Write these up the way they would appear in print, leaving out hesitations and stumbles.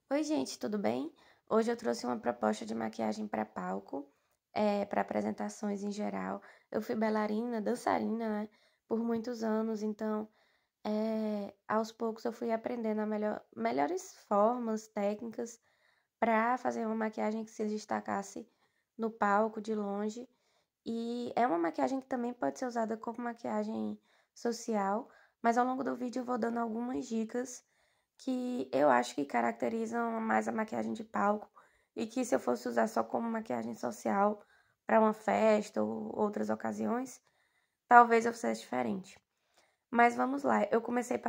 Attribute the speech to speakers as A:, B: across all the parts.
A: Oi, gente, tudo bem? Hoje eu trouxe uma proposta de maquiagem para palco, para apresentações em geral. Eu fui bailarina, dançarina, né, por muitos anos, então, aos poucos eu fui aprendendo melhores formas, técnicas para fazer uma maquiagem que se destacasse no palco, de longe. E é uma maquiagem que também pode ser usada como maquiagem social, mas ao longo do vídeo eu vou dando algumas dicas que eu acho que caracterizam mais a maquiagem de palco e que se eu fosse usar só como maquiagem social para uma festa ou outras ocasiões, talvez eu fizesse diferente. Mas vamos lá, eu comecei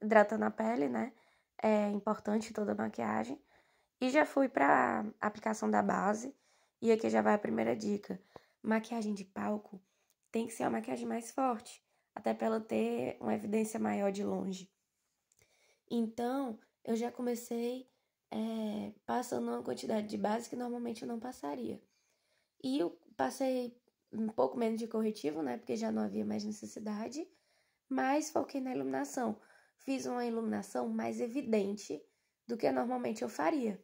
A: hidratando a pele, né? É importante toda a maquiagem. E já fui para aplicação da base. E aqui já vai a primeira dica. Maquiagem de palco tem que ser uma maquiagem mais forte, até para ela ter uma evidência maior de longe. Então, eu já comecei passando uma quantidade de base que normalmente eu não passaria. E eu passei um pouco menos de corretivo, né? Porque já não havia mais necessidade, mas foquei na iluminação. Fiz uma iluminação mais evidente do que normalmente eu faria.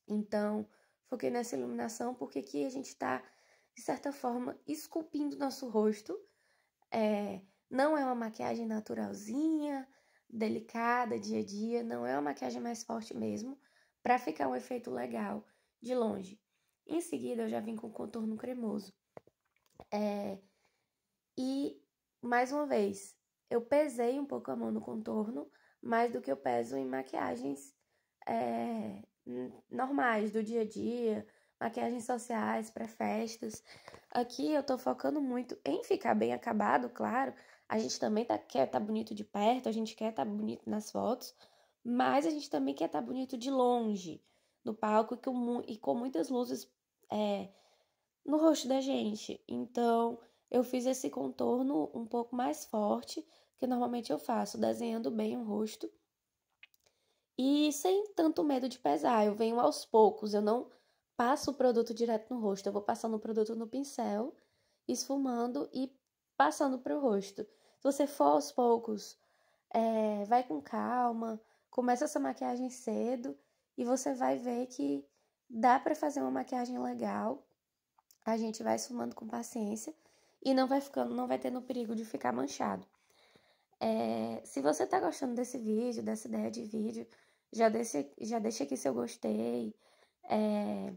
A: Então, foquei nessa iluminação porque aqui a gente está, de certa forma, esculpindo nosso rosto. É, não é uma maquiagem naturalzinha, delicada, dia a dia, não é uma maquiagem mais forte mesmo, para ficar um efeito legal de longe. Em seguida, eu já vim com contorno cremoso. É, e, mais uma vez, eu pesei um pouco a mão no contorno, mais do que eu peso em maquiagens normais, do dia a dia, maquiagens sociais, para festas. Aqui eu tô focando muito em ficar bem acabado, claro. A gente também quer estar bonito de perto, a gente quer estar bonito nas fotos, mas a gente também quer estar bonito de longe, no palco e com muitas luzes é, no rosto da gente. Então, eu fiz esse contorno um pouco mais forte que normalmente eu faço, desenhando bem o rosto e sem tanto medo de pesar. Eu venho aos poucos, eu não passo o produto direto no rosto, eu vou passando o produto no pincel, esfumando e passando para o rosto. Se você for aos poucos, vai com calma, começa essa maquiagem cedo e você vai ver que dá para fazer uma maquiagem legal. A gente vai esfumando com paciência e não vai tendo perigo de ficar manchado. Se você tá gostando desse vídeo, dessa ideia de vídeo, já deixa aqui seu gostei, é,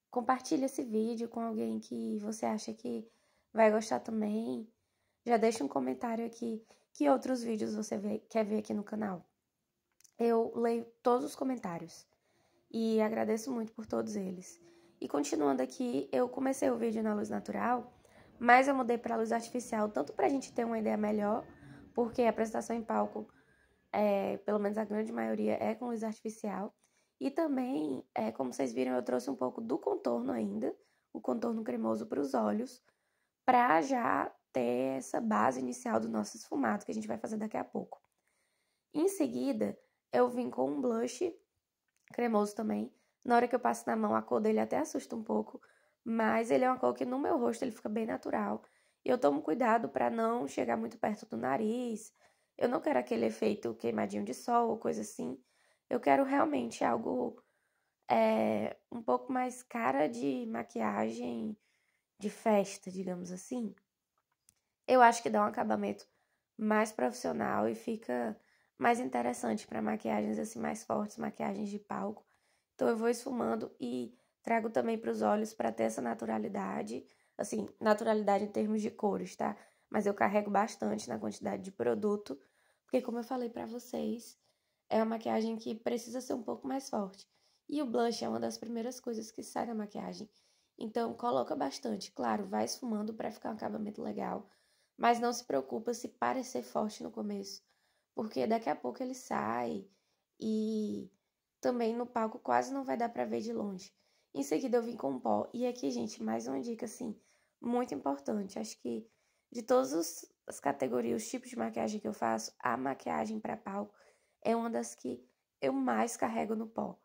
A: compartilha esse vídeo com alguém que você acha que vai gostar também. Já deixa um comentário aqui que outros vídeos quer ver aqui no canal. Eu leio todos os comentários e agradeço muito por todos eles. E continuando aqui, eu comecei o vídeo na luz natural, mas eu mudei para luz artificial, tanto para a gente ter uma ideia melhor, porque a apresentação em palco, pelo menos a grande maioria, é com luz artificial. E também, como vocês viram, eu trouxe um pouco do contorno ainda, o contorno cremoso para os olhos, para já ter essa base inicial do nosso esfumado, que a gente vai fazer daqui a pouco. Em seguida, eu vim com um blush cremoso também. Na hora que eu passo na mão, a cor dele até assusta um pouco, mas ele é uma cor que no meu rosto ele fica bem natural. E eu tomo cuidado para não chegar muito perto do nariz. Eu não quero aquele efeito queimadinho de sol ou coisa assim. Eu quero realmente algo um pouco mais cara de maquiagem de festa, digamos assim. Eu acho que dá um acabamento mais profissional e fica mais interessante para maquiagens assim mais fortes, maquiagens de palco. Então eu vou esfumando e trago também para os olhos para ter essa naturalidade, assim, naturalidade em termos de cores, tá? Mas eu carrego bastante na quantidade de produto, porque como eu falei para vocês, é uma maquiagem que precisa ser um pouco mais forte. E o blush é uma das primeiras coisas que sai da maquiagem. Então coloca bastante, claro, vai esfumando para ficar um acabamento legal, mas não se preocupa se parecer forte no começo, porque daqui a pouco ele sai e também no palco quase não vai dar pra ver de longe. Em seguida eu vim com pó. E aqui, gente, mais uma dica assim, muito importante. Acho que de todas as categorias, os tipos de maquiagem que eu faço, a maquiagem para palco é uma das que eu mais carrego no pó,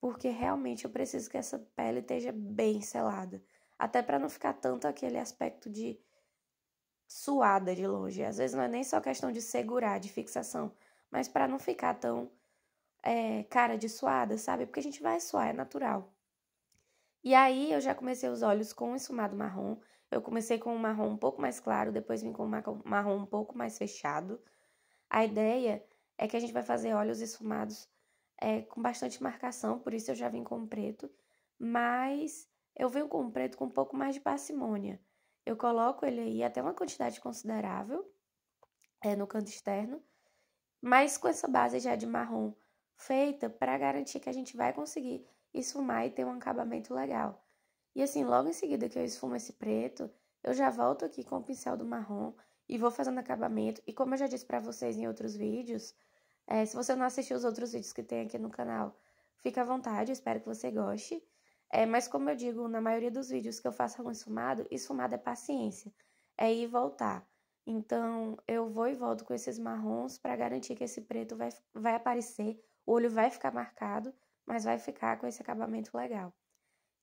A: porque realmente eu preciso que essa pele esteja bem selada, até para não ficar tanto aquele aspecto de suada de longe. Às vezes não é nem só questão de segurar, de fixação, mas para não ficar tão cara de suada, sabe? Porque a gente vai suar, é natural. E aí eu já comecei os olhos com um esfumado marrom. Eu comecei com um marrom um pouco mais claro, depois vim com um marrom um pouco mais fechado. A ideia é que a gente vai fazer olhos esfumados com bastante marcação, por isso eu já vim com um preto. Mas eu venho com um preto com um pouco mais de parcimônia. Eu coloco ele aí até uma quantidade considerável no canto externo, mas com essa base já de marrom feita para garantir que a gente vai conseguir esfumar e ter um acabamento legal. E assim, logo em seguida que eu esfumo esse preto, eu já volto aqui com o pincel do marrom e vou fazendo acabamento. E como eu já disse para vocês em outros vídeos, se você não assistiu os outros vídeos que tem aqui no canal, fica à vontade, eu espero que você goste. Mas como eu digo, na maioria dos vídeos que eu faço algum esfumado é paciência, é ir e voltar. Então, eu vou e volto com esses marrons para garantir que esse preto vai aparecer, o olho vai ficar marcado, mas vai ficar com esse acabamento legal.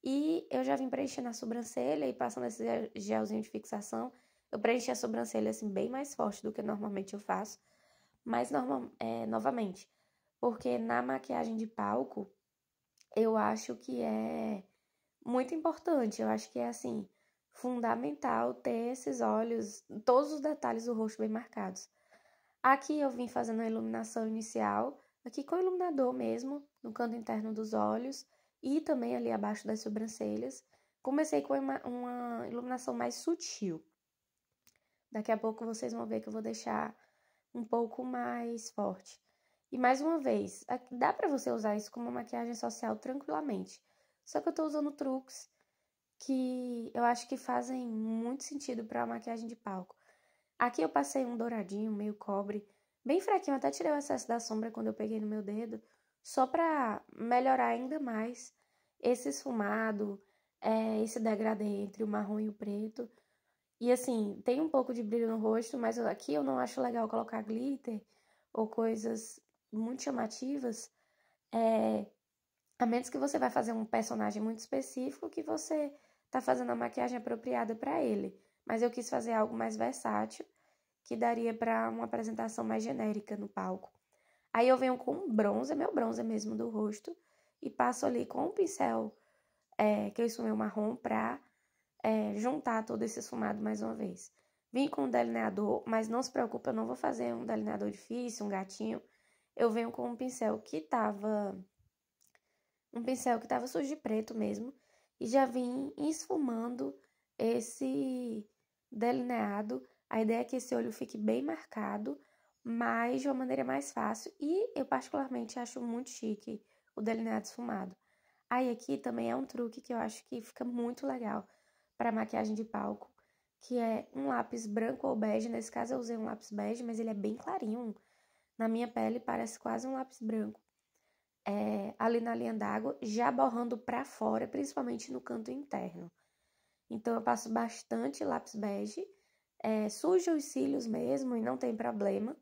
A: E eu já vim preenchendo a sobrancelha e passando esse gelzinho de fixação. Eu preenchi a sobrancelha assim bem mais forte do que normalmente eu faço, mas novamente, porque na maquiagem de palco eu acho que é muito importante, eu acho que é assim fundamental ter esses olhos, todos os detalhes do rosto bem marcados. Aqui eu vim fazendo a iluminação inicial, aqui com o iluminador mesmo, no canto interno dos olhos e também ali abaixo das sobrancelhas. Comecei com uma iluminação mais sutil. Daqui a pouco vocês vão ver que eu vou deixar um pouco mais forte. E mais uma vez, dá pra você usar isso como maquiagem social tranquilamente. Só que eu tô usando truques que eu acho que fazem muito sentido pra maquiagem de palco. Aqui eu passei um douradinho, meio cobre, bem fraquinho, até tirei o excesso da sombra quando eu peguei no meu dedo, só pra melhorar ainda mais esse esfumado, esse degradê entre o marrom e o preto. E assim, tem um pouco de brilho no rosto, mas aqui eu não acho legal colocar glitter ou coisas muito chamativas, a menos que você vai fazer um personagem muito específico que você tá fazendo a maquiagem apropriada para ele. Mas eu quis fazer algo mais versátil, que daria para uma apresentação mais genérica no palco. Aí eu venho com um bronzer, meu bronzer mesmo do rosto, e passo ali com um pincel que eu esfumei o marrom pra juntar todo esse esfumado mais uma vez. Vim com um delineador, mas não se preocupe, eu não vou fazer um delineador difícil, um gatinho. Eu venho com um pincel que tava sujo de preto mesmo, e já vim esfumando esse delineado. A ideia é que esse olho fique bem marcado, mas de uma maneira mais fácil, e eu particularmente acho muito chique o delineado esfumado. Aí aqui também é um truque que eu acho que fica muito legal para maquiagem de palco, que é um lápis branco ou bege. Nesse caso eu usei um lápis bege, mas ele é bem clarinho. Na minha pele parece quase um lápis branco. Ali na linha d'água, já borrando para fora, principalmente no canto interno. Então eu passo bastante lápis bege, sujo os cílios mesmo e não tem problema.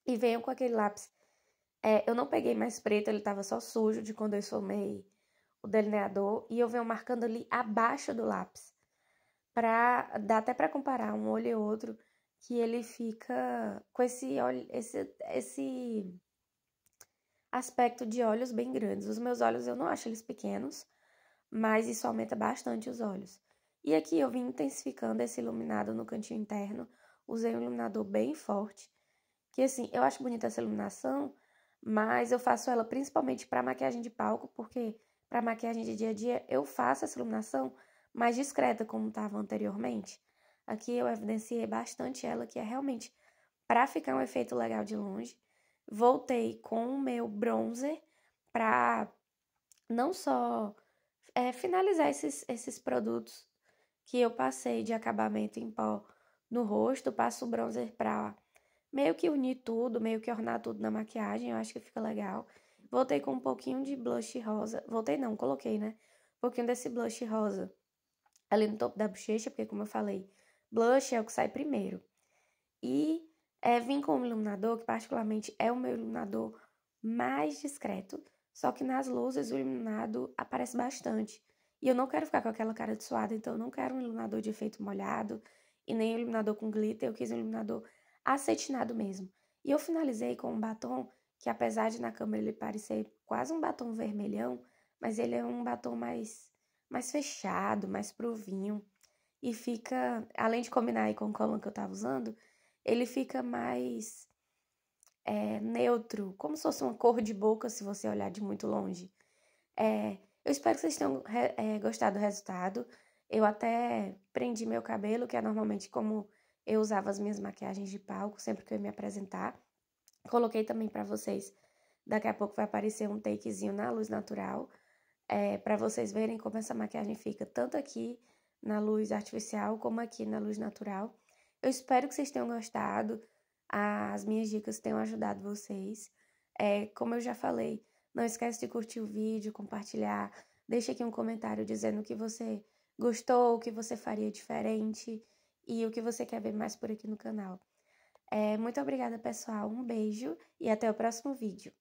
A: E venho com aquele lápis. Eu não peguei mais preto, ele tava só sujo de quando eu esfumei o delineador. E eu venho marcando ali abaixo do lápis. Dá até pra comparar um olho e outro, que ele fica com esse aspecto de olhos bem grandes. Os meus olhos eu não acho eles pequenos, mas isso aumenta bastante os olhos. E aqui eu vim intensificando esse iluminado no cantinho interno. Usei um iluminador bem forte, que assim, eu acho bonita essa iluminação, mas eu faço ela principalmente para maquiagem de palco, porque para maquiagem de dia a dia eu faço essa iluminação mais discreta, como estava anteriormente. Aqui eu evidenciei bastante ela, que é realmente para ficar um efeito legal de longe. Voltei com o meu bronzer para não só finalizar esses produtos que eu passei de acabamento em pó no rosto, passo o bronzer para meio que unir tudo, meio que ornar tudo na maquiagem, eu acho que fica legal. Voltei com um pouquinho de blush rosa, voltei não, coloquei, né? Um pouquinho desse blush rosa ali no topo da bochecha, porque como eu falei, blush é o que sai primeiro. E vim com um iluminador, que particularmente é o meu iluminador mais discreto, só que nas luzes o iluminado aparece bastante. E eu não quero ficar com aquela cara de suada, então eu não quero um iluminador de efeito molhado e nem um iluminador com glitter, eu quis um iluminador acetinado mesmo. E eu finalizei com um batom que apesar de na câmera ele parecer quase um batom vermelhão, mas ele é um batom mais fechado, mais pro vinho. E fica, além de combinar aí com o color que eu tava usando, ele fica mais neutro, como se fosse uma cor de boca, se você olhar de muito longe. Eu espero que vocês tenham gostado do resultado. Eu até prendi meu cabelo, que é normalmente como eu usava as minhas maquiagens de palco, sempre que eu ia me apresentar. Coloquei também pra vocês, daqui a pouco vai aparecer um takezinho na luz natural, pra vocês verem como essa maquiagem fica, tanto aqui na luz artificial, como aqui na luz natural. Eu espero que vocês tenham gostado, as minhas dicas tenham ajudado vocês. Como eu já falei, não esquece de curtir o vídeo, compartilhar, deixa aqui um comentário dizendo o que você gostou, o que você faria diferente e o que você quer ver mais por aqui no canal. Muito obrigada, pessoal. Um beijo e até o próximo vídeo.